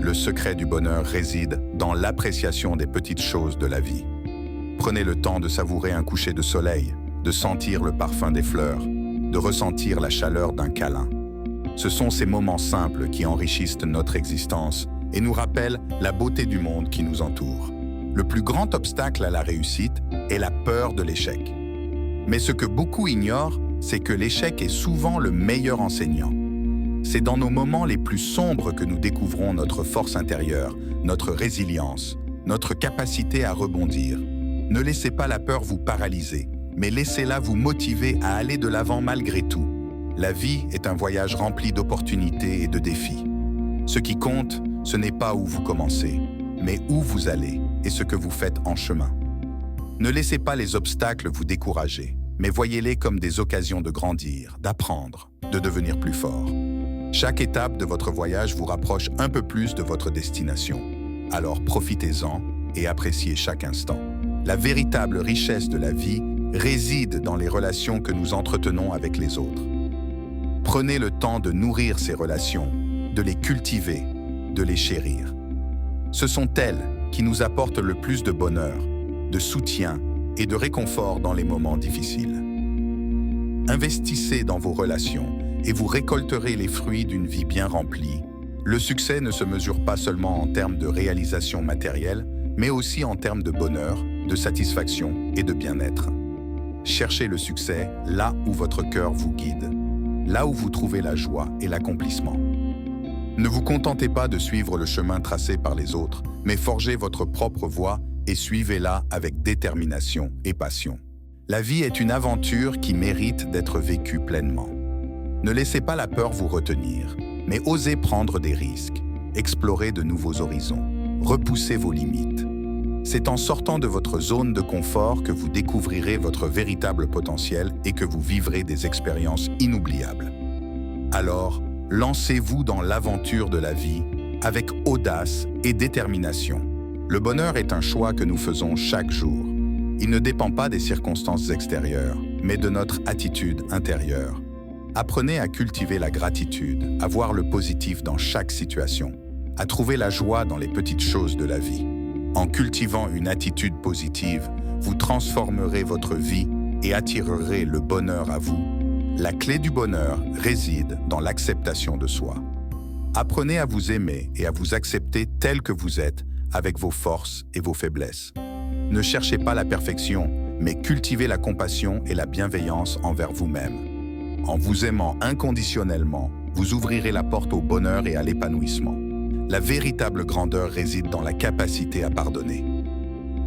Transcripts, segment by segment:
Le secret du bonheur réside dans l'appréciation des petites choses de la vie. Prenez le temps de savourer un coucher de soleil, de sentir le parfum des fleurs, de ressentir la chaleur d'un câlin. Ce sont ces moments simples qui enrichissent notre existence et nous rappellent la beauté du monde qui nous entoure. Le plus grand obstacle à la réussite est la peur de l'échec. Mais ce que beaucoup ignorent, c'est que l'échec est souvent le meilleur enseignant. C'est dans nos moments les plus sombres que nous découvrons notre force intérieure, notre résilience, notre capacité à rebondir. Ne laissez pas la peur vous paralyser, mais laissez-la vous motiver à aller de l'avant malgré tout. La vie est un voyage rempli d'opportunités et de défis. Ce qui compte, ce n'est pas où vous commencez, mais où vous allez et ce que vous faites en chemin. Ne laissez pas les obstacles vous décourager, mais voyez-les comme des occasions de grandir, d'apprendre, de devenir plus fort. Chaque étape de votre voyage vous rapproche un peu plus de votre destination. Alors profitez-en et appréciez chaque instant. La véritable richesse de la vie réside dans les relations que nous entretenons avec les autres. Prenez le temps de nourrir ces relations, de les cultiver, de les chérir. Ce sont elles qui nous apportent le plus de bonheur, de soutien et de réconfort dans les moments difficiles. Investissez dans vos relations et vous récolterez les fruits d'une vie bien remplie. Le succès ne se mesure pas seulement en termes de réalisation matérielle, mais aussi en termes de bonheur, de satisfaction et de bien-être. Cherchez le succès là où votre cœur vous guide, là où vous trouvez la joie et l'accomplissement. Ne vous contentez pas de suivre le chemin tracé par les autres, mais forgez votre propre voie et suivez-la avec détermination et passion. La vie est une aventure qui mérite d'être vécue pleinement. Ne laissez pas la peur vous retenir, mais osez prendre des risques, explorer de nouveaux horizons, repoussez vos limites. C'est en sortant de votre zone de confort que vous découvrirez votre véritable potentiel et que vous vivrez des expériences inoubliables. Alors, lancez-vous dans l'aventure de la vie avec audace et détermination. Le bonheur est un choix que nous faisons chaque jour. Il ne dépend pas des circonstances extérieures, mais de notre attitude intérieure. Apprenez à cultiver la gratitude, à voir le positif dans chaque situation, à trouver la joie dans les petites choses de la vie. En cultivant une attitude positive, vous transformerez votre vie et attirerez le bonheur à vous. La clé du bonheur réside dans l'acceptation de soi. Apprenez à vous aimer et à vous accepter tel que vous êtes, avec vos forces et vos faiblesses. Ne cherchez pas la perfection, mais cultivez la compassion et la bienveillance envers vous-même. En vous aimant inconditionnellement, vous ouvrirez la porte au bonheur et à l'épanouissement. La véritable grandeur réside dans la capacité à pardonner.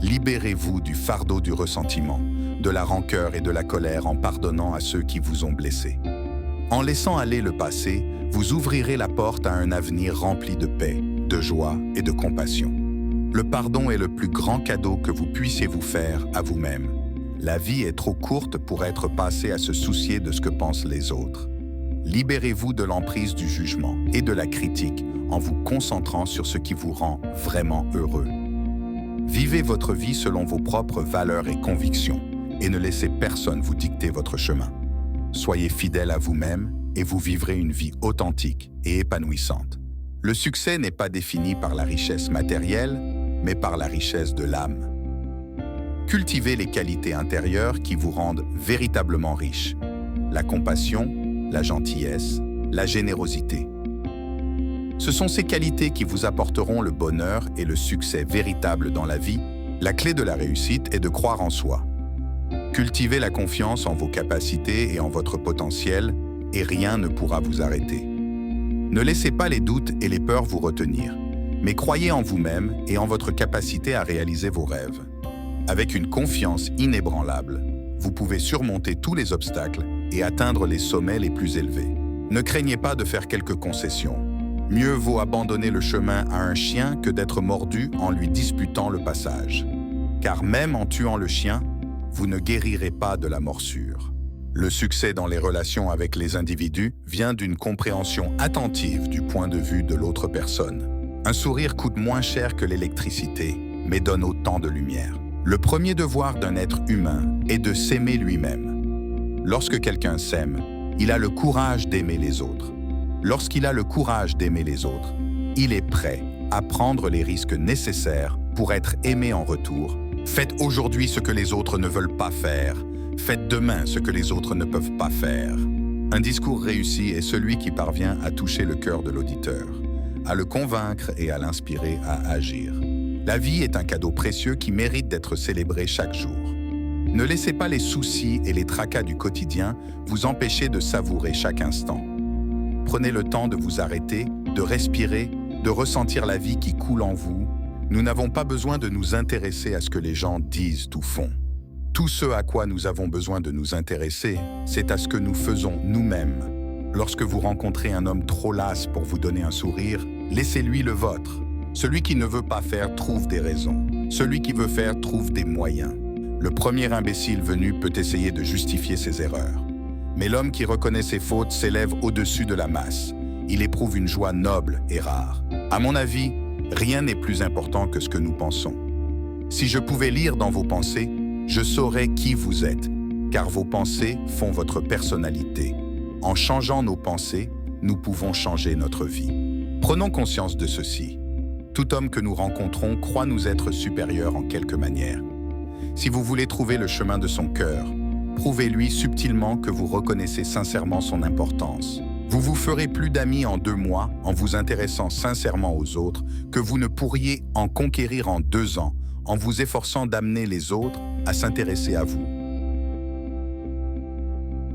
Libérez-vous du fardeau du ressentiment, de la rancœur et de la colère en pardonnant à ceux qui vous ont blessé. En laissant aller le passé, vous ouvrirez la porte à un avenir rempli de paix, de joie et de compassion. Le pardon est le plus grand cadeau que vous puissiez vous faire à vous-même. La vie est trop courte pour être passée à se soucier de ce que pensent les autres. Libérez-vous de l'emprise du jugement et de la critique en vous concentrant sur ce qui vous rend vraiment heureux. Vivez votre vie selon vos propres valeurs et convictions et ne laissez personne vous dicter votre chemin. Soyez fidèle à vous-même et vous vivrez une vie authentique et épanouissante. Le succès n'est pas défini par la richesse matérielle, mais par la richesse de l'âme. Cultivez les qualités intérieures qui vous rendent véritablement riches. La compassion, la gentillesse, la générosité. Ce sont ces qualités qui vous apporteront le bonheur et le succès véritable dans la vie. La clé de la réussite est de croire en soi. Cultivez la confiance en vos capacités et en votre potentiel, et rien ne pourra vous arrêter. Ne laissez pas les doutes et les peurs vous retenir, mais croyez en vous-même et en votre capacité à réaliser vos rêves. Avec une confiance inébranlable, vous pouvez surmonter tous les obstacles et atteindre les sommets les plus élevés. Ne craignez pas de faire quelques concessions. Mieux vaut abandonner le chemin à un chien que d'être mordu en lui disputant le passage. Car même en tuant le chien, vous ne guérirez pas de la morsure. Le succès dans les relations avec les individus vient d'une compréhension attentive du point de vue de l'autre personne. Un sourire coûte moins cher que l'électricité, mais donne autant de lumière. Le premier devoir d'un être humain est de s'aimer lui-même. Lorsque quelqu'un s'aime, il a le courage d'aimer les autres. Lorsqu'il a le courage d'aimer les autres, il est prêt à prendre les risques nécessaires pour être aimé en retour. Faites aujourd'hui ce que les autres ne veulent pas faire. Faites demain ce que les autres ne peuvent pas faire. Un discours réussi est celui qui parvient à toucher le cœur de l'auditeur, à le convaincre et à l'inspirer à agir. La vie est un cadeau précieux qui mérite d'être célébré chaque jour. Ne laissez pas les soucis et les tracas du quotidien vous empêcher de savourer chaque instant. Prenez le temps de vous arrêter, de respirer, de ressentir la vie qui coule en vous. Nous n'avons pas besoin de nous intéresser à ce que les gens disent ou font. Tout ce à quoi nous avons besoin de nous intéresser, c'est à ce que nous faisons nous-mêmes. Lorsque vous rencontrez un homme trop las pour vous donner un sourire, laissez-lui le vôtre. Celui qui ne veut pas faire trouve des raisons. Celui qui veut faire trouve des moyens. Le premier imbécile venu peut essayer de justifier ses erreurs. Mais l'homme qui reconnaît ses fautes s'élève au-dessus de la masse. Il éprouve une joie noble et rare. À mon avis, rien n'est plus important que ce que nous pensons. Si je pouvais lire dans vos pensées, je saurais qui vous êtes, car vos pensées font votre personnalité. En changeant nos pensées, nous pouvons changer notre vie. Prenons conscience de ceci. Tout homme que nous rencontrons croit nous être supérieur en quelque manière. Si vous voulez trouver le chemin de son cœur, prouvez-lui subtilement que vous reconnaissez sincèrement son importance. Vous vous ferez plus d'amis en 2 mois en vous intéressant sincèrement aux autres que vous ne pourriez en conquérir en 2 ans en vous efforçant d'amener les autres à s'intéresser à vous.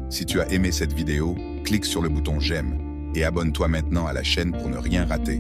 Si tu as aimé cette vidéo, clique sur le bouton j'aime et abonne-toi maintenant à la chaîne pour ne rien rater.